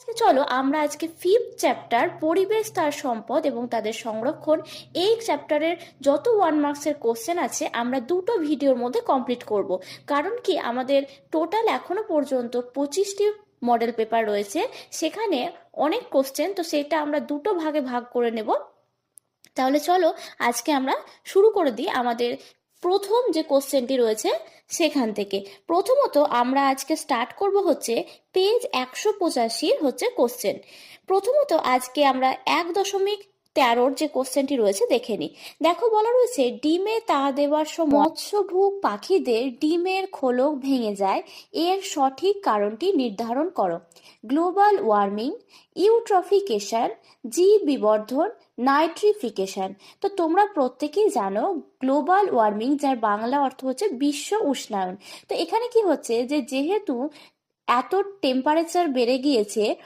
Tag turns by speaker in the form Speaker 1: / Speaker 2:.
Speaker 1: চলো আমরা আজকে 5th চ্যাপ্টার পরিবেশ তার সম্পদ এবং তাদের সংরক্ষণ, এই চ্যাপ্টারের যত 1 মার্কসের কোশ্চেন আছে আমরা দুটো ভিডিওর মধ্যে কমপ্লিট করব। কারণ কি আমাদের টোটাল এখনো পর্যন্ত 25টি মডেল পেপার রয়েছে, সেখানে অনেক কোশ্চেন, তো সেটা আমরা দুটো ভাগে ভাগ করে নেব। তাহলে চলো আজকে আমরা শুরু করে দিই আমাদের প্রথম যে কোশ্চেনটি রয়েছে সেখান থেকে। প্রথমত আমরা আজকে স্টার্ট করব হচ্ছে পেজ 185 হচ্ছে কোশ্চেন। প্রথমত আজকে আমরা 1.13 যে কোশ্চেনটি রয়েছে দেখে নিই। দেখো বলা রয়েছে, ডিমে তা দেওয়ার সময় মৎস্যভুক পাখিদের ডিমের খোলক ভেঙে যায়, এর সঠিক কারণটি নির্ধারণ করো। গ্লোবাল ওয়ার্মিং, ইউট্রফিকেশন, জীব বিবর্ধন, নাইট্রিফিকেশন। তো তোমরা প্রত্যেকেই জানো গ্লোবাল ওয়ার্মিং, যার বাংলা অর্থ হচ্ছে বিশ্ব উষ্ণায়ন। তো এখানে কি হচ্ছে যে যেহেতু এত টেম্পারেচার বেড়ে গিয়েছে,